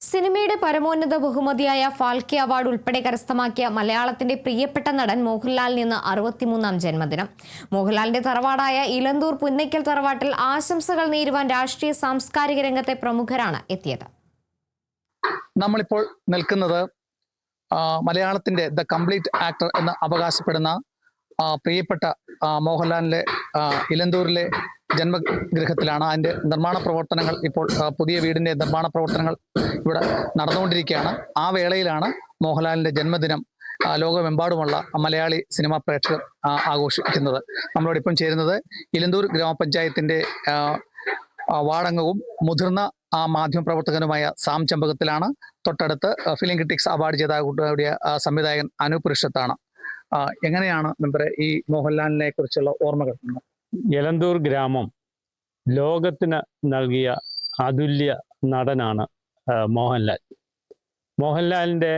സിനിമയുടെ പരമോന്നത ബഹുമതിയായ ഫാൽക്കെ അവാർഡ് ഉൾപ്പെടെ കരസ്ഥമാക്കിയ മലയാളത്തിന്റെ പ്രിയപ്പെട്ട നടൻ മോഹൻലാലിന് ഇന്ന് 63-ാം ജന്മദിനം. മോഹൻലാലിന്റെ തറവാടായ ഇലന്തൂർ പുന്നയ്ക്കൽ തറവാട്ടിൽ ആശംസകൾ നേരുവാൻ രാഷ്ട്രീയ സാംസ്കാരിക രംഗത്തെ പ്രമുഖരാണ് എത്തിയത്. നമ്മളിപ്പോൾ നിൽക്കുന്നത് മലയാളത്തിന്റെ ദ കംപ്ലീറ്റ് ആക്ടർ എന്ന് അവകാശപ്പെടുന്ന പ്രിയപ്പെട്ട മോഹൻലാലിന്റെ ഇലന്തൂരിലെ ജന്മഗൃഹത്തിലാണ്. അതിന്റെ നിർമ്മാണ പ്രവർത്തനങ്ങൾ ഇപ്പോൾ പുതിയ വീടിന്റെ നിർമ്മാണ പ്രവർത്തനങ്ങൾ ഇവിടെ നടന്നുകൊണ്ടിരിക്കുകയാണ്. ആ വേളയിലാണ് മോഹൻലാലിന്റെ ജന്മദിനം ലോകമെമ്പാടുമുള്ള മലയാളി സിനിമാ പ്രേക്ഷകർ ആഘോഷിക്കുന്നത്. നമ്മളോടിപ്പം ചേരുന്നത് ഇലന്തൂർ ഗ്രാമപഞ്ചായത്തിന്റെ വാർഡംഗവും മുതിർന്ന മാധ്യമപ്രവർത്തകനുമായ സാം ചെമ്പകത്തിലാണ്. തൊട്ടടുത്ത് ഫിലിം ക്രിറ്റിക്സ് അവാർഡ് ജേതാക്കൂടിയ സംവിധായകൻ അനൂപ് പുരുഷത്താണ്. എങ്ങനെയാണ് മെമ്പറെ ഈ മോഹൻലാലിനെ കുറിച്ചുള്ള ഓർമ്മകൾ? ഇലന്തൂർ ഗ്രാമം ലോകത്തിന് നൽകിയ അതുല്യ നടനാണ് മോഹൻലാൽ. മോഹൻലാലിൻ്റെ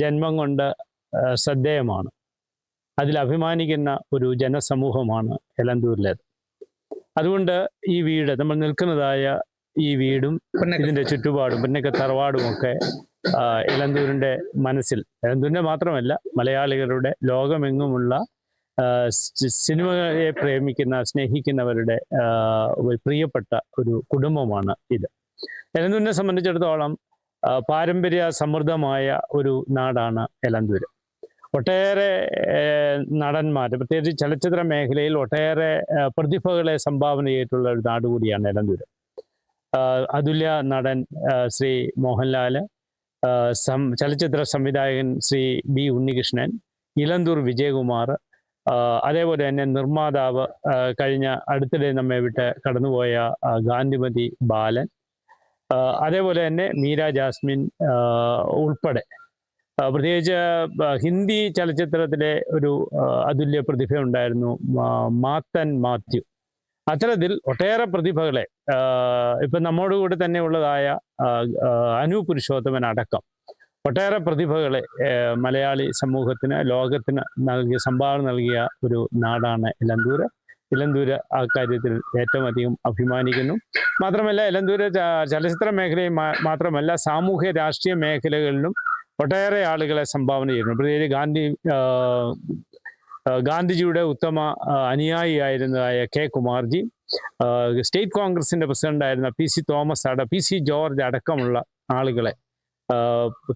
ജന്മം കൊണ്ട് ശ്രദ്ധേയമാണ്. അതിൽ അഭിമാനിക്കുന്ന ഒരു ജനസമൂഹമാണ് ഇലന്തൂരിലേത്. അതുകൊണ്ട് ഈ വീട്, നമ്മൾ നിൽക്കുന്നതായ ഈ വീടും ഇതിൻ്റെ ചുറ്റുപാടും പുന്നയ്ക്കൽ തറവാടുമൊക്കെ ഇലന്തൂരിൻ്റെ മനസ്സിൽ, ഇലന്തൂരിൻ്റെ മാത്രമല്ല മലയാളികളുടെ ലോകമെങ്ങുമുള്ള സിനിമയെ പ്രേമിക്കുന്ന സ്നേഹിക്കുന്നവരുടെ പ്രിയപ്പെട്ട ഒരു കുടുംബമാണ് ഇത്. ഇലന്തൂരിനെ സംബന്ധിച്ചിടത്തോളം പാരമ്പര്യ സമൃദ്ധമായ ഒരു നാടാണ് ഇലന്തൂര്. ഒട്ടേറെ നടന്മാർ, പ്രത്യേകിച്ച് ചലച്ചിത്ര മേഖലയിൽ ഒട്ടേറെ പ്രതിഭകളെ സംഭാവന ചെയ്തിട്ടുള്ള ഒരു നാട് കൂടിയാണ് ഇലന്തൂര്. അതുല്യ നടൻ ശ്രീ മോഹൻലാൽ, ചലച്ചിത്ര സംവിധായകൻ ശ്രീ ബി ഉണ്ണികൃഷ്ണൻ, ഇലന്തൂർ വിജയകുമാർ, അതേപോലെ തന്നെ നിർമ്മാതാവ് കഴിഞ്ഞ അടുത്തിടെ നമ്മെ വിട്ട് കടന്നുപോയ ഗാന്ധിമതി ബാലൻ, അതേപോലെ തന്നെ മീര ജാസ്മിൻ ഉൾപ്പെടെ പ്രത്യേകിച്ച് ഹിന്ദി ചലച്ചിത്രത്തിലെ ഒരു അതുല്യ പ്രതിഭ ഉണ്ടായിരുന്നു മാത്തൻ മാത്യു. അത്തരത്തിൽ ഒട്ടേറെ പ്രതിഭകളെ, ഇപ്പം നമ്മോടുകൂടി തന്നെ ഉള്ളതായ അനൂപ് പുരുഷോത്തമൻ അടക്കം ഒട്ടേറെ പ്രതിഭകളെ മലയാളി സമൂഹത്തിന്, ലോകത്തിന് സംഭാവന നൽകിയ ഒരു നാടാണ് ഇലന്തൂര്. ഇലന്തൂര് ആ കാര്യത്തിൽ ഏറ്റവും അധികം അഭിമാനിക്കുന്നു. മാത്രമല്ല ഇലന്തൂര് ചലച്ചിത്ര മേഖലയിൽ മാത്രമല്ല സാമൂഹ്യ രാഷ്ട്രീയ മേഖലകളിലും ഒട്ടേറെ ആളുകളെ സംഭാവന ചെയ്യുന്നു. പ്രത്യേകിച്ച് ഗാന്ധിജിയുടെ ഉത്തമ അനുയായിയായിരുന്നതായ കെ കുമാർജി, സ്റ്റേറ്റ് കോൺഗ്രസിന്റെ പ്രസിഡന്റായിരുന്ന P C Thomas P C George അടക്കമുള്ള ആളുകളെ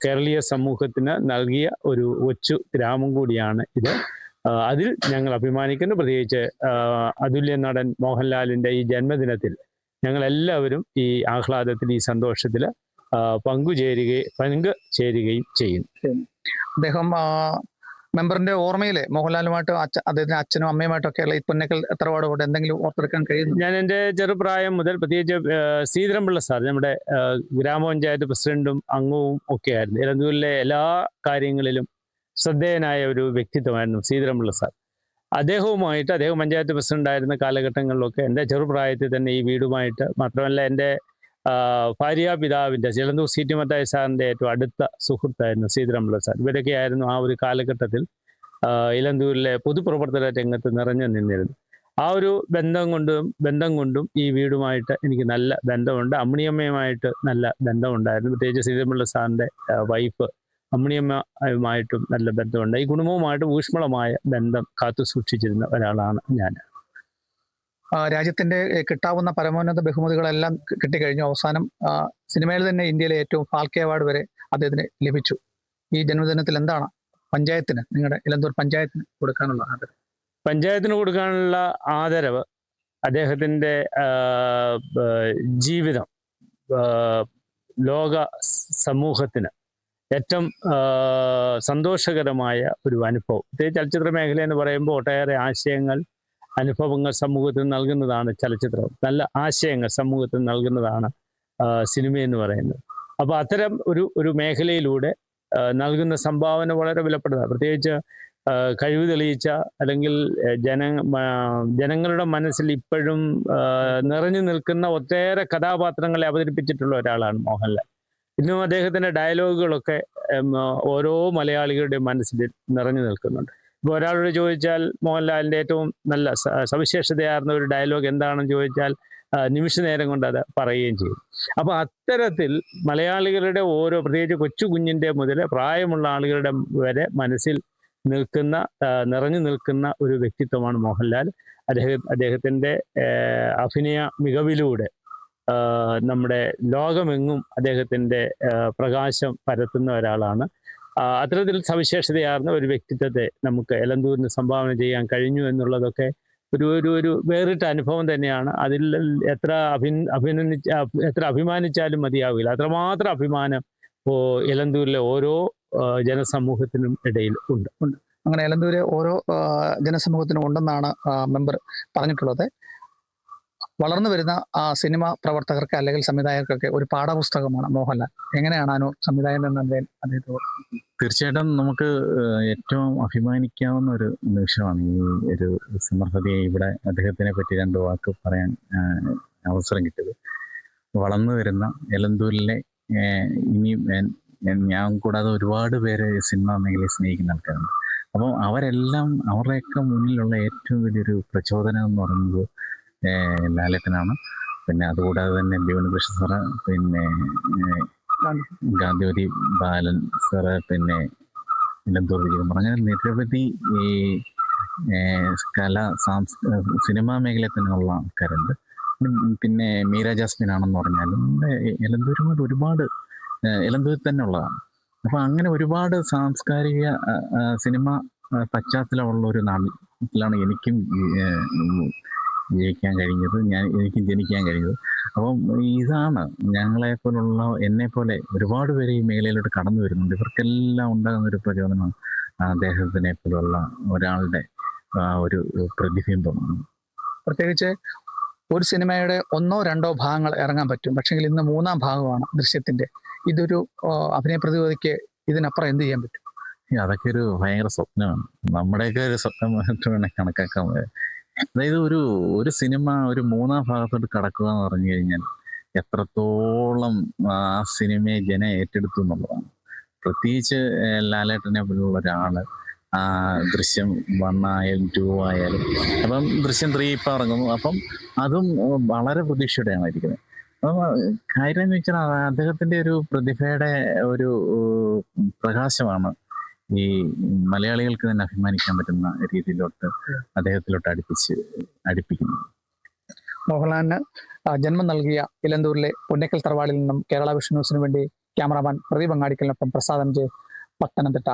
കേരളീയ സമൂഹത്തിന് നൽകിയ ഒരു കൊച്ചു ഗ്രാമം കൂടിയാണ് ഇത്. അതിൽ ഞങ്ങൾ അഭിമാനിക്കുന്നു. പ്രത്യേകിച്ച് അതുല്യ നടൻ മോഹൻലാലിന്റെ ഈ ജന്മദിനത്തിൽ ഞങ്ങൾ എല്ലാവരും ഈ ആഹ്ലാദത്തിൽ, ഈ സന്തോഷത്തിൽ പങ്കുചേരുകയും ചെയ്യുന്നു. അദ്ദേഹം മെമ്പറിന്റെ ഓർമ്മയിലെ മോഹൻലാലുമായിട്ട് അദ്ദേഹത്തിന്റെ അച്ഛനും അമ്മയുമായിട്ടൊക്കെയുള്ള ഈ പുന്നയ്ക്കൽ തറവാടോട് എന്തെങ്കിലും ഓർത്തെടുക്കാൻ കഴിയുന്നു? ഞാൻ എൻ്റെ ചെറുപ്രായം മുതൽ, പ്രത്യേകിച്ച് ശ്രീധരൻപിള്ള സാർ നമ്മുടെ ഗ്രാമപഞ്ചായത്ത് പ്രസിഡന്റും അംഗവും ഒക്കെ ആയിരുന്നു. ഇലന്തൂരിലെ എല്ലാ കാര്യങ്ങളിലും ശ്രദ്ധേയനായ ഒരു വ്യക്തിത്വമായിരുന്നു ശ്രീധരൻപിള്ള സാർ. അദ്ദേഹം പഞ്ചായത്ത് പ്രസിഡന്റായിരുന്ന കാലഘട്ടങ്ങളിലൊക്കെ എൻ്റെ ചെറുപ്രായത്തിൽ തന്നെ ഈ വീടുമായിട്ട്, മാത്രമല്ല എൻ്റെ ഭാര്യാപിതാവിൻ്റെ ഇലന്തൂർ സി.ടി. മത്തായി സാറിൻ്റെ ഏറ്റവും അടുത്ത സുഹൃത്തായിരുന്നു ശ്രീധരൻപിള്ള സാർ. ഇവരൊക്കെ ആയിരുന്നു ആ ഒരു കാലഘട്ടത്തിൽ ഇലന്തൂരിലെ പൊതുപ്രവർത്തന രംഗത്ത് നിറഞ്ഞു നിന്നിരുന്നു. ആ ഒരു ബന്ധം കൊണ്ടും ഈ വീടുമായിട്ട് എനിക്ക് നല്ല ബന്ധമുണ്ട്. അമ്മിണിയമ്മയുമായിട്ട് നല്ല ബന്ധമുണ്ടായിരുന്നു. പ്രത്യേകിച്ച് ശ്രീധരൻപിള്ള സാറിൻ്റെ വൈഫ് അമ്മിണിയമ്മയുമായിട്ടും നല്ല ബന്ധമുണ്ട്. ഈ കുടുംബവുമായിട്ട് ഊഷ്മളമായ ബന്ധം കാത്തു സൂക്ഷിച്ചിരുന്ന ഒരാളാണ് ഞാൻ. രാജ്യത്തിന്റെ കിട്ടാവുന്ന പരമോന്നത ബഹുമതികളെല്ലാം കിട്ടിക്കഴിഞ്ഞു. അവസാനം സിനിമയിൽ തന്നെ ഇന്ത്യയിലെ ഏറ്റവും ഫാൽക്കെ അവാർഡ് വരെ അദ്ദേഹത്തിന് ലഭിച്ചു. ഈ ജന്മദിനത്തിൽ എന്താണ് പഞ്ചായത്തിന്, നിങ്ങളുടെ ഇലന്തൂർ പഞ്ചായത്തിന് കൊടുക്കാനുള്ള ആദരവ്? പഞ്ചായത്തിന് കൊടുക്കാനുള്ള ആദരവ് അദ്ദേഹത്തിൻ്റെ ജീവിതം ലോക സമൂഹത്തിന് ഏറ്റവും സന്തോഷകരമായ ഒരു അനുഭവം. ചലച്ചിത്ര മേഖല എന്ന് പറയുമ്പോൾ ഒട്ടേറെ ആശയങ്ങൾ, അനുഭവങ്ങൾ സമൂഹത്തിന് നൽകുന്നതാണ് ചലച്ചിത്രം. നല്ല ആശയങ്ങൾ സമൂഹത്തിന് നൽകുന്നതാണ് സിനിമ എന്ന് പറയുന്നത്. അപ്പോൾ അത്തരം ഒരു മേഖലയിലൂടെ നൽകുന്ന സംഭാവന വളരെ വിലപ്പെട്ടതാണ്. പ്രത്യേകിച്ച് കഴിവ് തെളിയിച്ച, അല്ലെങ്കിൽ ജനങ്ങളുടെ മനസ്സിൽ ഇപ്പോഴും നിറഞ്ഞു നിൽക്കുന്ന ഒട്ടേറെ കഥാപാത്രങ്ങളെ അവതരിപ്പിച്ചിട്ടുള്ള ഒരാളാണ് മോഹൻലാൽ. ഇന്നും അദ്ദേഹത്തിൻ്റെ ഡയലോഗുകളൊക്കെ ഓരോ മലയാളികളുടെയും മനസ്സിൽ നിറഞ്ഞു നിൽക്കുന്നുണ്ട്. ഇപ്പോൾ ഒരാളോട് ചോദിച്ചാൽ മോഹൻലാലിൻ്റെ ഏറ്റവും നല്ല സവിശേഷതയാർന്ന ഒരു ഡയലോഗ് എന്താണെന്ന് ചോദിച്ചാൽ നിമിഷ നേരം കൊണ്ട് അത് പറയുകയും ചെയ്യും. അപ്പോൾ അത്തരത്തിൽ മലയാളികളുടെ ഓരോ, പ്രത്യേകിച്ച് കൊച്ചു കുഞ്ഞിൻ്റെ മുതൽ പ്രായമുള്ള ആളുകളുടെ വരെ മനസ്സിൽ നിൽക്കുന്ന, നിറഞ്ഞു നിൽക്കുന്ന ഒരു വ്യക്തിത്വമാണ് മോഹൻലാൽ. അദ്ദേഹത്തിൻ്റെ അഭിനയ മികവിലൂടെ നമ്മുടെ ലോകമെങ്ങും അദ്ദേഹത്തിൻ്റെ പ്രകാശം പരത്തുന്ന ഒരാളാണ്. അത്തരത്തിൽ സവിശേഷതയാർന്ന ഒരു വ്യക്തിത്വത്തെ നമുക്ക് എലന്തൂരിന് സംഭാവന ചെയ്യാൻ കഴിഞ്ഞു എന്നുള്ളതൊക്കെ ഒരു വേറിട്ട അനുഭവം തന്നെയാണ്. അതിൽ എത്ര അഭിമാനിച്ചാലും മതിയാവില്ല. അത്രമാത്രം അഭിമാനം എലന്തൂരിലെ ഓരോ ജനസമൂഹത്തിനും ഇടയിൽ ഉണ്ട്. അങ്ങനെ എലന്തൂര് ഓരോ ജനസമൂഹത്തിനും ഉണ്ടെന്നാണ് മെമ്പർ പറഞ്ഞിട്ടുള്ളത്. വളർന്നു വരുന്ന സിനിമ പ്രവർത്തകർക്ക് അല്ലെങ്കിൽ സംവിധായകർക്കൊക്കെ ഒരു പാഠപുസ്തകമാണ് മോഹൻലാൽ. എങ്ങനെയാണ് അനു സംവിധായകൻ എന്ന അദ്ദേഹത്തോട്? തീർച്ചയായിട്ടും നമുക്ക് ഏറ്റവും അഭിമാനിക്കാവുന്ന ഒരു നിമിഷമാണ് ഈ ഒരു സമർത്ഥതയെ ഇവിടെ അദ്ദേഹത്തിനെ പറ്റി 2 വാക്ക് പറയാൻ അവസരം കിട്ടിയത്. വളർന്നു വരുന്ന എലന്തൂരിലെ ഇനി ഞാൻ കൂടാതെ ഒരുപാട് പേര് സിനിമാ മേഖലയെ സ്നേഹിക്കുന്ന ആൾക്കാരുണ്ട്. അപ്പം അവരുടെയൊക്കെ മുന്നിലുള്ള ഏറ്റവും വലിയൊരു പ്രചോദനം എന്ന് പറയുന്നത് ലാലേട്ടനാണ്. പിന്നെ അതുകൂടാതെ തന്നെ ബിവനകൃഷ്ണ സാറ്, പിന്നെ ഗാന്ധിവരി ബാലൻ സാറ്, പിന്നെ എലന്തൂർ വിജയകുമാർ, അങ്ങനെ നിരവധി ഈ സിനിമാ മേഖലയിൽ തന്നെയുള്ള ആൾക്കാരുണ്ട്. പിന്നെ മീര ജാസ്മിൻ ആണെന്ന് പറഞ്ഞാലും എലന്തൂരുമായിട്ട് ഒരുപാട് എലന്തൂരിൽ തന്നെ ഉള്ളതാണ്. അപ്പം അങ്ങനെ ഒരുപാട് സാംസ്കാരിക സിനിമ പശ്ചാത്തലമുള്ള ഒരു നാട്ടിലാണ് എനിക്കും ജീവിക്കാൻ കഴിഞ്ഞത്, എനിക്കും ജനിക്കാൻ കഴിഞ്ഞത്. അപ്പം ഇതാണ് ഞങ്ങളെപ്പോലുള്ള, എന്നെപ്പോലെ ഒരുപാട് പേര് ഈ മേഖലയിലോട്ട് കടന്നു വരുന്നുണ്ട്. ഇവർക്കെല്ലാം ഉണ്ടാകുന്ന ഒരു പ്രചോദനമാണ് അദ്ദേഹത്തിനെ പോലുള്ള ഒരാളുടെ ഒരു പ്രതിബിംബമാണ്. പ്രത്യേകിച്ച് ഒരു സിനിമയുടെ 1-2 ഭാഗങ്ങൾ ഇറങ്ങാൻ പറ്റും, പക്ഷെങ്കിൽ ഇന്ന് 3-ാം ഭാഗമാണ് ദൃശ്യത്തിന്റെ. ഇതൊരു അഭിനയ പ്രതിഭയ്ക്ക് ഇതിനപ്പുറം എന്ത് ചെയ്യാൻ പറ്റും? അതൊക്കെ ഒരു ഭയങ്കര സ്വപ്നമാണ്. നമ്മുടെയൊക്കെ ഒരു സ്വപ്നമായിട്ട് വേണേൽ കണക്കാക്കാൻ. അതായത് ഒരു സിനിമ ഒരു 3-ാം ഭാഗത്തോട്ട് കടക്കുക എന്ന് പറഞ്ഞു കഴിഞ്ഞാൽ എത്രത്തോളം ആ സിനിമയെ ജനം ഏറ്റെടുത്തു എന്നുള്ളതാണ്. പ്രത്യേകിച്ച് ലാലേട്ടനെ പോലുള്ള ഒരാള് ദൃശ്യം 1 ആയാലും 2 ആയാലും, അപ്പം ദൃശ്യം 3 ഇപ്പം ഇറങ്ങുന്നു. അപ്പം അതും വളരെ പ്രതീക്ഷയോടെയാണ് ഇരിക്കുന്നത്. അപ്പം കാര്യം എന്ന് വെച്ചാൽ അദ്ദേഹത്തിൻ്റെ ഒരു പ്രതിഭയുടെ ഒരു പ്രകാശമാണ് ഈ മലയാളികൾക്ക് തന്നെ അഭിമാനിക്കാൻ പറ്റുന്ന രീതിയിലോട്ട് അദ്ദേഹത്തിലോട്ട് അടുപ്പിക്കുന്നത്. മോഹൻലാലിന് ജന്മം നൽകിയ ഇലന്തൂരിലെ പുന്നക്കൽ തറവാടിൽ നിന്നും കേരള വിഷൻ ന്യൂസിന് വേണ്ടി ക്യാമറാമാൻ പ്രദീപ് അങ്ങാടിക്കലിനൊപ്പം പ്രസാദ് എം ജെ, പത്തനംതിട്ട.